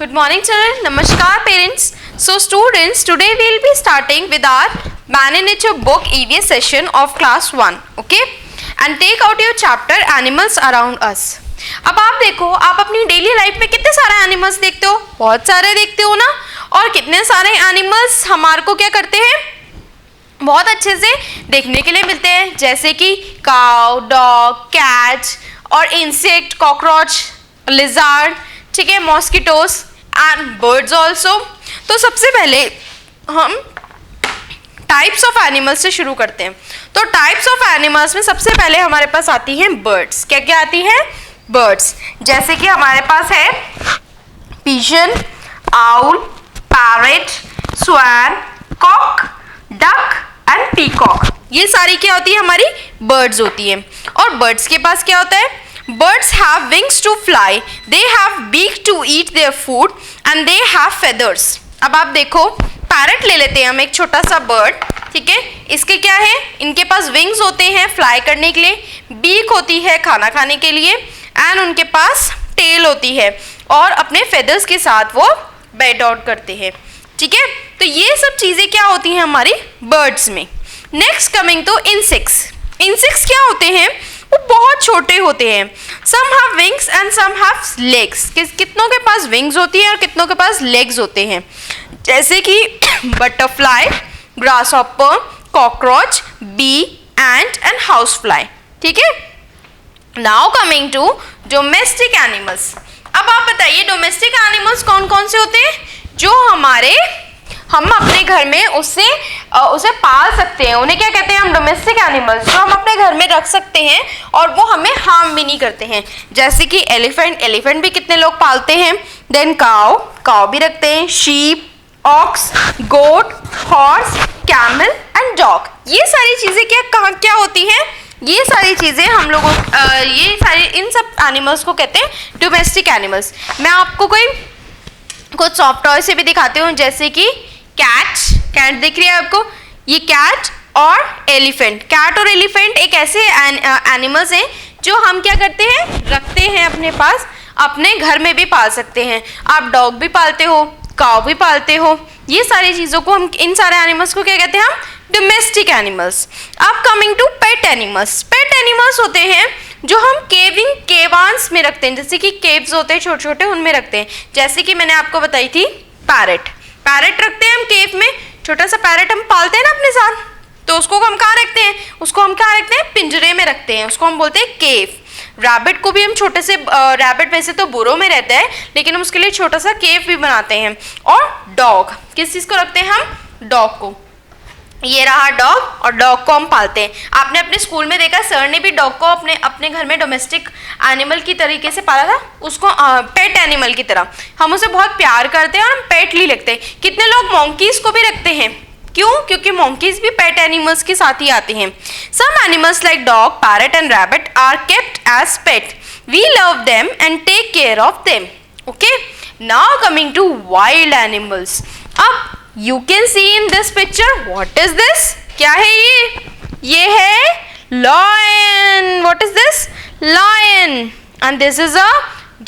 Good morning children. Namaskar parents. So students, today we will be starting with our Man in Nature book EVS session of class 1. Okay? And take out your chapter Animals Around Us. अब आप देखो, आप अपनी daily life में कितने सारे animals देखते हो? बहुत सारे देखते हो ना? और कितने सारे एनिमल्स हमारे को क्या करते हैं? बहुत अच्छे से देखने के लिए मिलते हैं, जैसे कि काउ, डॉग, कैट और इंसेक्ट, कॉकरोच, लिजार्ड, ठीक है, मॉस्किटोस एंड बर्ड्स ऑल्सो। तो सबसे पहले हम टाइप्स ऑफ एनिमल्स से शुरू करते हैं। तो टाइप्स ऑफ एनिमल्स में सबसे पहले हमारे पास आती हैं बर्ड्स। क्या क्या आती हैं? बर्ड्स। जैसे कि हमारे पास है pigeon, owl, parrot, swan, cock, duck and peacock. ये सारी क्या होती है? हमारी बर्ड्स होती है। और बर्ड्स के पास क्या होता है? Birds have wings to fly, they have beak to eat their food and they have feathers. अब आप देखो, पैरट ले लेते हैं हम, एक छोटा सा बर्ड, ठीक है। इसके क्या है? इनके पास विंग्स होते हैं फ्लाई करने के लिए, बीक होती है खाना खाने के लिए एंड उनके पास टेल होती है और अपने फेदर्स के साथ वो बेड आउट करते हैं, ठीक है। तो ये सब चीज़ें क्या होती हैं हमारी बर्ड्स में। नेक्स्ट कमिंग तो इंसेक्ट्स। इंसेक्ट्स क्या होते हैं? वो बहुत छोटे होते हैं। Some have wings and some have legs. कितनों के पास विंग्स होती है और कितनों के पास लेग्स होते हैं, जैसे कि butterfly, grasshopper, cockroach, bee, ant and house fly, ठीक है। Now coming to domestic animals. अब आप बताइए डोमेस्टिक एनिमल्स कौन कौन से होते हैं जो हम अपने घर में उसे पाल सकते हैं। उन्हें क्या कहते हैं हम? डोमेस्टिक एनिमल्स, जो हम अपने घर में रख सकते हैं और वो हमें हार्म भी नहीं करते हैं। जैसे कि एलिफेंट भी कितने लोग पालते हैं। देन काउ भी रखते हैं। Sheep, ox, goat, horse, camel and dog. ये सारी चीज़ें क्या होती हैं? ये सारी चीज़ें हम लोगों इन सब एनिमल्स को कहते हैं डोमेस्टिक एनिमल्स। मैं आपको कुछ सॉफ्ट टॉय से भी दिखाती हूँ, जैसे कि कैट दिख रही है आपको? ये कैट और एलिफेंट। कैट और एलिफेंट एक ऐसे एनिमल्स हैं जो हम क्या करते हैं? रखते हैं अपने पास, अपने घर में भी पाल सकते हैं। आप डॉग भी पालते हो, काऊ भी पालते हो। ये सारी चीज़ों को हम, इन सारे एनिमल्स को क्या कहते हैं हम? Domestic animals. अब coming to pet animals. Pet animals होते हैं जो हम केवांस में रखते हैं, जैसे कि केव्स होते हैं छोटे छोटे, उनमें रखते हैं। जैसे कि मैंने आपको बताई थी पैरेट रखते हैं हम केव में। छोटा सा पैरेट हम पालते हैं ना अपने साथ, तो उसको हम कहाँ रखते हैं? उसको हम कहाँ रखते हैं? पिंजरे में रखते हैं, उसको हम बोलते हैं केव। रैबिट को भी हम छोटे से, रैबिट वैसे तो बुरों में रहता है, लेकिन हम उसके लिए छोटा सा केव भी बनाते हैं। और डॉग, किस चीज़ को रखते हैं हम? डॉग को। ये रहा डॉग, और डॉग को हम पालते हैं। आपने अपने स्कूल में देखा, सर ने भी डॉग को अपने घर में डोमेस्टिक एनिमल की तरीके से पाला था, उसको पेट एनिमल की तरह। हम उसे बहुत प्यार करते हैं और हम पेट ही लगते हैं। कितने लोग मंकीज को भी रखते हैं? क्यों? क्योंकि मंकीज भी पेट एनिमल्स के साथ ही आते हैं। Some animals like dog, parrot and rabbit are kept as pet. We love them and take care of them. Okay, now coming to wild animals. अब you can see in this picture, what is this? क्या है ये? ये है lion. What is this? Lion. And this is a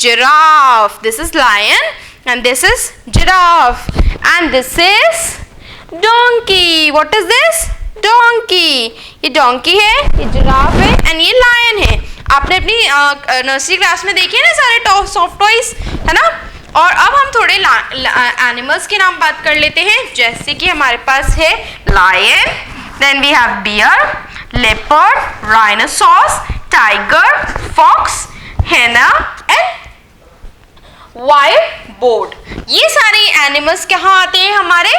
giraffe. This is lion and this is giraffe. And this is donkey. What is this? Donkey. ये donkey है, ये giraffe है and ये lion है। आपने अपनी नर्सरी क्लास में देखी है ना सारे सॉफ्ट टॉयज, है ना? और अब हम थोड़े एनिमल्स के नाम बात कर लेते हैं, जैसे कि हमारे पास है lion, then we have bear, leopard, rhinoceros, tiger, fox, hyena and wild boar. ये सारे एनिमल्स कहाँ आते हैं? हमारे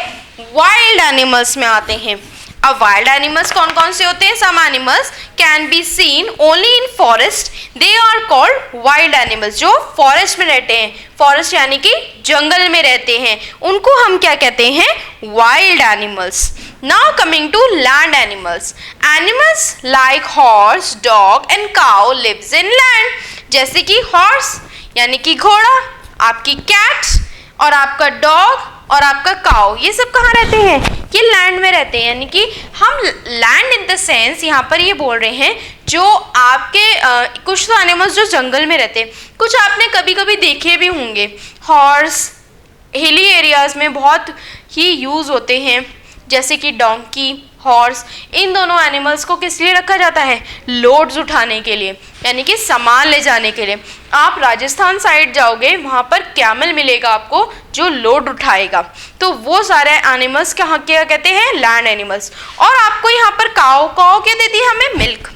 वाइल्ड एनिमल्स में आते हैं। अब वाइल्ड एनिमल्स कौन कौन से होते हैं? Some animals can be seen only in forest, they are called wild animals. जो फॉरेस्ट में रहते हैं, फॉरेस्ट यानी कि जंगल में रहते हैं, उनको हम क्या कहते हैं? Wild animals. Now coming to land animals. Animals like horse, dog and cow lives in land. जैसे कि हॉर्स यानी कि घोड़ा, आपकी कैट और आपका डॉग और आपका काउ, ये सब कहाँ रहते हैं? ये लैंड में रहते हैं। यानी कि हम लैंड इन द सेंस यहाँ पर ये बोल रहे हैं जो आपके कुछ तो एनिमल्स जो जंगल में रहते हैं, कुछ आपने कभी कभी देखे भी होंगे। हॉर्स, हिली एरियाज़ में बहुत ही यूज़ होते हैं, जैसे कि डोंकी, हॉर्स। इन दोनों एनिमल्स को किस लिए रखा जाता है? लोड्स उठाने के लिए, यानी कि सामान ले जाने के लिए। आप राजस्थान साइड जाओगे, वहाँ पर कैमल मिलेगा आपको जो लोड उठाएगा। तो वो सारे एनिमल्स क्या कहते हैं? Land animals. और आपको यहाँ पर काऊ क्या देती है? हमें मिल्क।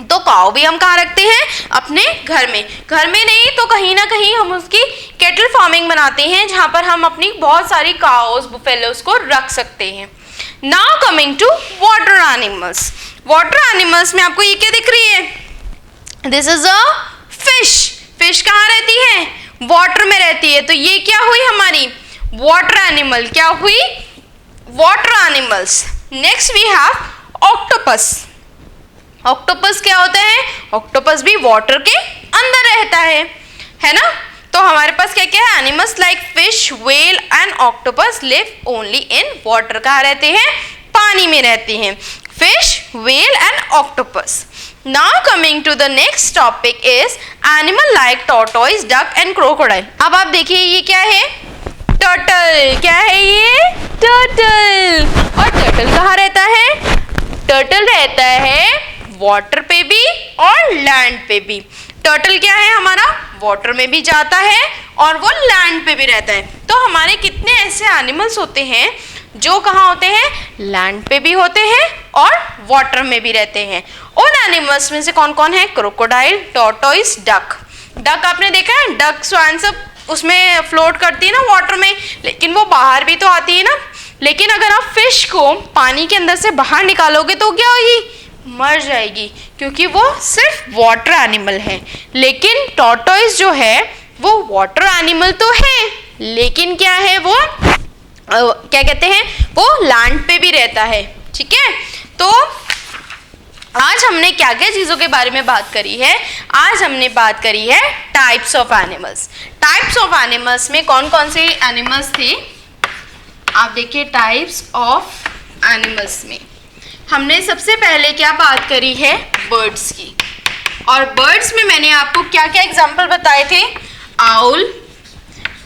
तो काऊ भी हम कहाँ रखते हैं? अपने घर में। घर में नहीं तो कहीं ना कहीं हम उसकी कैटल फार्मिंग बनाते हैं, जहाँ पर हम अपनी बहुत सारी काउस, बुफेलोस को रख सकते हैं। Now coming to water animals. Water animals में आपको ये क्या दिख रही है? This is a fish. Fish कहाँ रहती है? वाटर में रहती है। तो ये क्या हुई हमारी? Water animal. क्या हुई? Water animals. Next we have octopus. Octopus क्या होता है? ऑक्टोपस भी वाटर के अंदर रहता है ना? तो हमारे पास क्या क्या है? Animals like fish, whale and octopus live only in water. कहाँ रहते हैं? पानी में रहते हैं। Fish, whale and octopus. Now coming to the next topic is animal like tortoise, duck and crocodile. अब आप देखिए ये क्या है? टर्टल। क्या है ये? टर्टल। और टर्टल कहाँ रहता है? टर्टल रहता है वाटर पे भी और लैंड पे भी। टर्टल क्या है हमारा? वाटर में भी जाता है और वो लैंड पे भी रहता है। तो हमारे कितने ऐसे एनिमल्स होते हैं जो कहाँ होते हैं? लैंड पे भी होते हैं और वाटर में भी रहते हैं। उन एनिमल्स में से कौन कौन है? Crocodile, tortoise, duck. डक आपने देखा है? डक स्वान सब उसमें फ्लोट करती है ना वाटर में, लेकिन वो बाहर भी तो आती है ना। लेकिन अगर आप फिश को पानी के अंदर से बाहर निकालोगे तो क्या होगी? मर जाएगी, क्योंकि वो सिर्फ वाटर एनिमल है। लेकिन टॉर्टोइस जो है वो वाटर एनिमल तो है, लेकिन क्या है वो क्या कहते हैं? वो लैंड पे भी रहता है। ठीक है, तो आज हमने क्या क्या चीज़ों के बारे में बात करी है? आज हमने बात करी है types of animals. Types of animals में कौन कौन से एनिमल्स थे? आप देखिए टाइप्स ऑफ एनिमल्स में हमने सबसे पहले क्या बात करी है? बर्ड्स की। और बर्ड्स में मैंने आपको क्या क्या एग्जाम्पल बताए थे? आउल,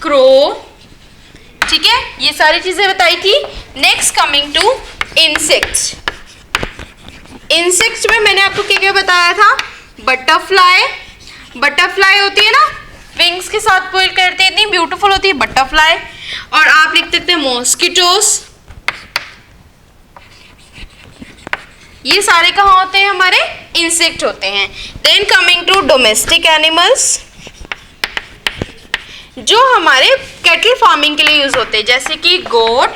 क्रो, ठीक है, ये सारी चीजें बताई थी। Next coming to insects. Insects में मैंने आपको क्या क्या बताया था? बटरफ्लाई। बटरफ्लाई होती है ना, विंग्स के साथ पूल करते हैं, इतनी ब्यूटीफुल होती है बटरफ्लाई। और आप लिख सकते हैं मॉस्किटोस। ये सारे कहाँ होते हैं? हमारे इंसेक्ट होते हैं। Then coming to domestic animals, जो हमारे कैटल फार्मिंग के लिए यूज होते हैं, जैसे कि गोट,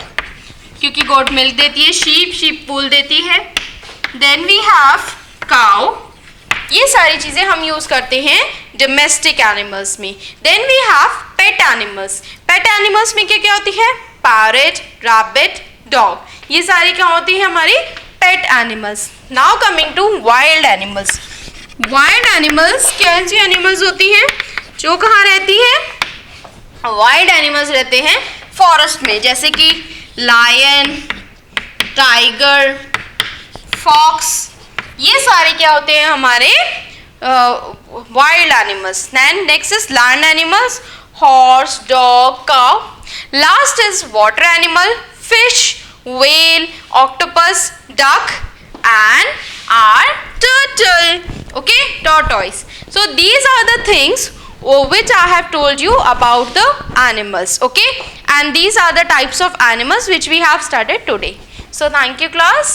क्योंकि गोट मिल्क देती है। शीप, शीप वूल देती है। Then we have cow. ये सारी चीजें हम यूज करते हैं डोमेस्टिक एनिमल्स में। Then we have pet animals. Pet animals में क्या क्या होती है? Parrot, rabbit, dog. ये सारी क्या होती है? हमारी pet animals. Now coming to wild animals. Wild animals कैसी एनिमल्स होती हैं? जो कहाँ रहती है? वाइल्ड एनिमल्स रहते हैं फॉरेस्ट में, जैसे कि लायन, टाइगर, फॉक्स। ये सारे क्या होते हैं? हमारे wild animals. Then next is land animals, horse, dog, cow. Last is water animal, fish, whale, octopus, duck and our turtle. Okay, tortoise. So these are the things which I have told you about the animals. Okay, and these are the types of animals which we have studied today. So thank you class.